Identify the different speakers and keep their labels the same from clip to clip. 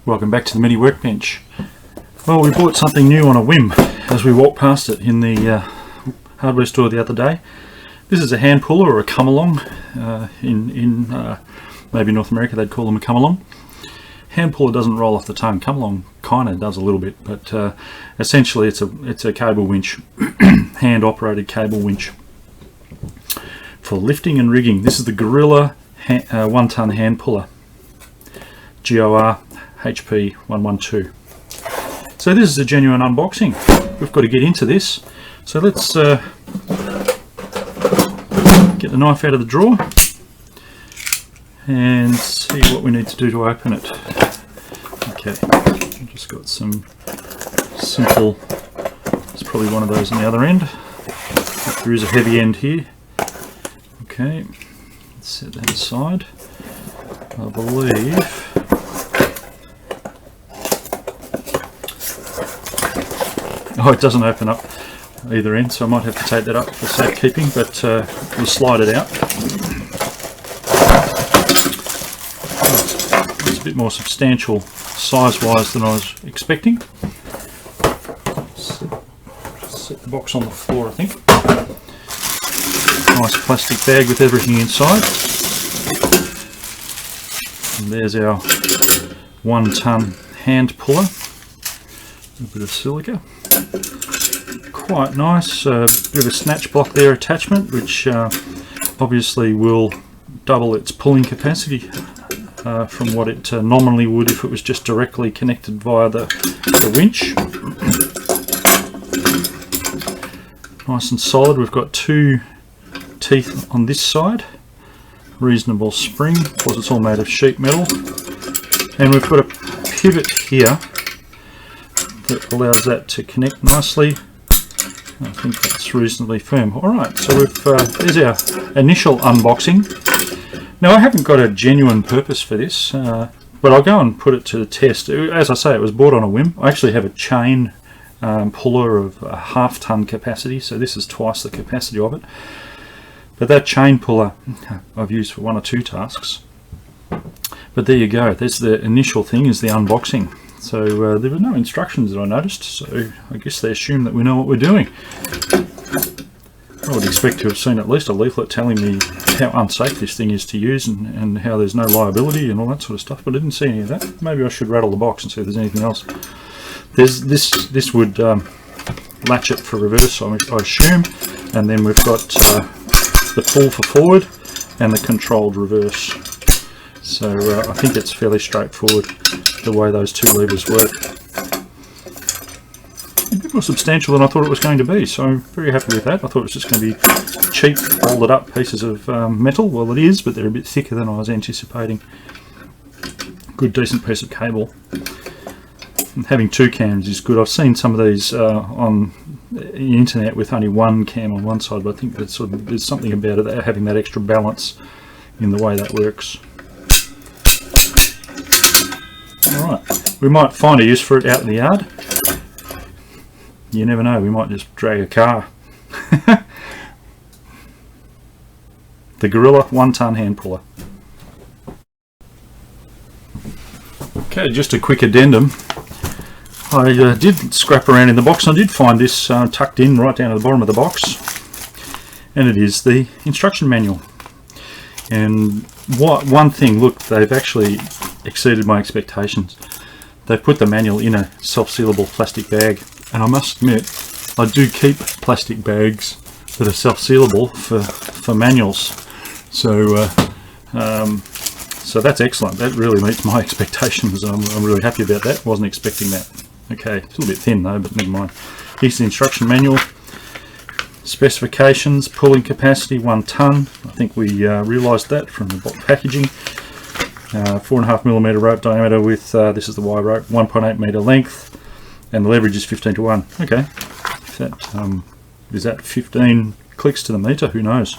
Speaker 1: Welcome back to the Mini Workbench. Well, we bought something new on a whim as we walked past it in the hardware store the other day. This is a hand puller, or a come-along. In maybe North America they'd call them a come-along. Hand puller doesn't roll off the tongue. Come-along kind of does a little bit, but essentially it's a cable winch, hand-operated cable winch for lifting and rigging. This is the Gorilla 1 ton hand puller, GOR HP 112. So this is a genuine unboxing. We've got to get into this. So let's get the knife out of the drawer and see what we need to do to open it. Okay, I've just got some simple, there's probably one of those on the other end. There is a heavy end here. Okay, let's set that aside. I believe it doesn't open up either end, so I might have to take that up for safekeeping, but we'll slide it out. It's a bit more substantial size-wise than I was expecting. Set the box on the floor, I think. Nice plastic bag with everything inside. And there's our 1 ton hand puller. A bit of silica. Quite nice. Bit of a snatch block there attachment, which obviously will double its pulling capacity from what it nominally would if it was just directly connected via the winch. Nice and solid. We've got 2 teeth on this side. Reasonable spring. Of course, it's all made of sheet metal. And we've got a pivot here that allows that to connect nicely. I think that's reasonably firm. Alright, so there's our initial unboxing. Now, I haven't got a genuine purpose for this, but I'll go and put it to the test. As I say, it was bought on a whim. I actually have a chain puller of a ½ ton capacity, so this is twice the capacity of it. But that chain puller I've used for 1 or 2 tasks. But there you go, there's the initial thing, is the unboxing. So there were no instructions that I noticed, so I guess they assume that we know what we're doing. I would expect to have seen at least a leaflet telling me how unsafe this thing is to use and how there's no liability and all that sort of stuff, but I didn't see any of that. Maybe I should rattle the box and see if there's anything else. There's this would latch it for reverse, I assume, and then we've got the pull for forward and the controlled reverse. So I think it's fairly straightforward the way those 2 levers work. A bit more substantial than I thought it was going to be, so I'm very happy with that. I thought it was just going to be cheap, folded up pieces of metal. Well, it is, but they're a bit thicker than I was anticipating. Good, decent piece of cable. And having 2 cams is good. I've seen some of these on the internet with only 1 cam on one side, but I think that there's something about it, having that extra balance in the way that works. Alright, we might find a use for it out in the yard. You never know, we might just drag a car. The Gorilla 1 ton hand puller. Okay, just a quick addendum. I did scrap around in the box and I did find this tucked in right down at the bottom of the box. And it is the instruction manual. And one thing, look, they've actually exceeded my expectations. They've put the manual in a self-sealable plastic bag, and I must admit I do keep plastic bags that are self-sealable for manuals, so so that's excellent. That really meets my expectations. I'm really happy about that. Wasn't expecting that. Okay, it's a little bit thin though, but never mind. Here's the instruction manual. Specifications: pulling capacity 1 ton. I think we realised that from the packaging. 4.5mm rope diameter with, this is the Y rope, 1.8 metre length, and the leverage is 15:1. Okay, if that, is that 15 clicks to the metre? Who knows?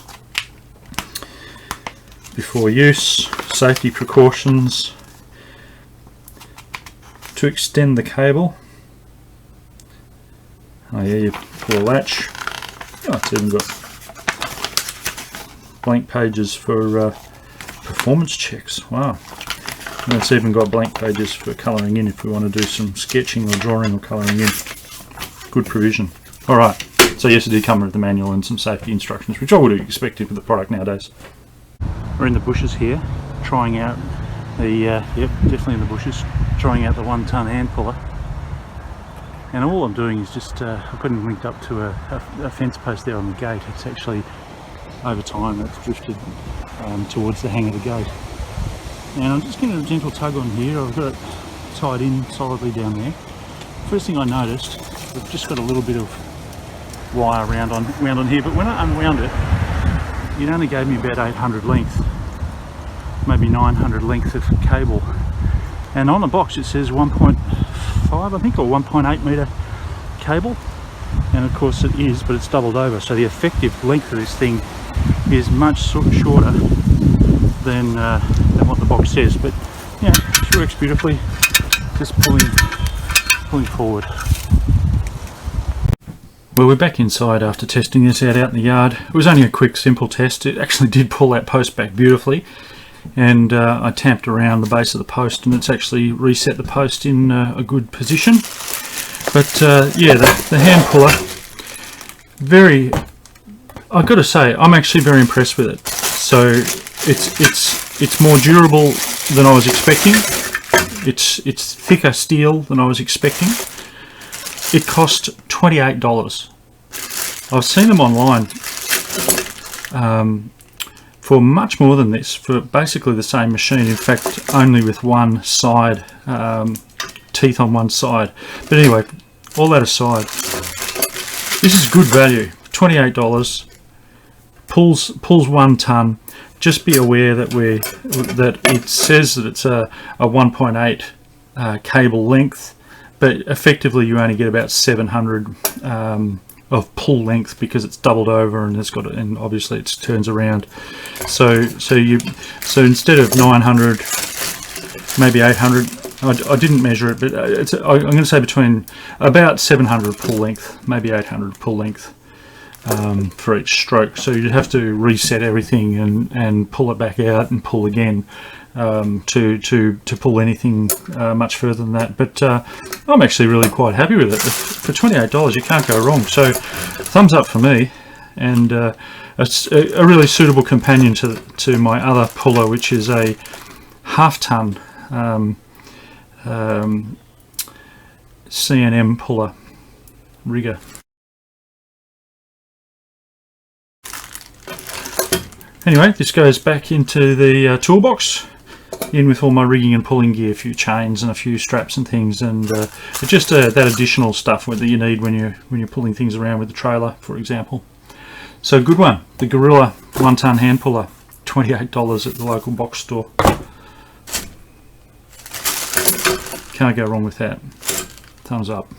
Speaker 1: Before use, safety precautions. To extend the cable, oh yeah, you pull a latch. Oh, it's even got blank pages for performance checks. Wow. And it's even got blank pages for colouring in if we want to do some sketching or drawing or colouring in. Good provision. Alright, so yes, it did come with the manual and some safety instructions, which I would have expected with the product nowadays. We're in the bushes here, trying out the, yep, definitely in the bushes, trying out the 1 tonne hand puller. And all I'm doing is just, I've got it linked up to a fence post there on the gate. It's actually, over time, it's drifted towards the hang of the gate. And I'm just getting a gentle tug on here. I've got it tied in solidly down there. First thing I noticed, I've just got a little bit of wire wound on here, but when I unwound it, it only gave me about 800 length, maybe 900 length of cable. And on the box it says 1.5, I think, or 1.8 metre cable. And of course it is, but it's doubled over. So the effective length of this thing is much shorter than what the box says. But yeah, it works beautifully, just pulling forward. Well, we're back inside after testing this out in the yard. It was only a quick, simple test. It actually did pull that post back beautifully. And I tamped around the base of the post and it's actually reset the post in a good position. But yeah, the hand puller, I've got to say, I'm actually very impressed with it. So it's more durable than I was expecting. It's thicker steel than I was expecting. It cost $28. I've seen them online for much more than this, for basically the same machine. In fact, only with one side, teeth on one side. But anyway, all that aside, this is good value. $28, pulls 1 tonne. Just be aware that it says that it's a 1.8 cable length, but effectively you only get about 700 of pull length because it's doubled over and it's got it, and obviously it turns around. So instead of 900, maybe 800. I didn't measure it, but I'm going to say between about 700 pull length, maybe 800 pull length for each stroke. So you'd have to reset everything and pull it back out and pull again to pull anything much further than that. But I'm actually really quite happy with it. For $28 you can't go wrong. So thumbs up for me, and it's a really suitable companion to my other puller, which is a half-ton C&M puller rigger. Anyway, this goes back into the toolbox, in with all my rigging and pulling gear, a few chains and a few straps and things, and just that additional stuff that you need when you're pulling things around with the trailer, for example. So good one, the Gorilla 1 tonne hand puller, $28 at the local box store. Can't go wrong with that. Thumbs up.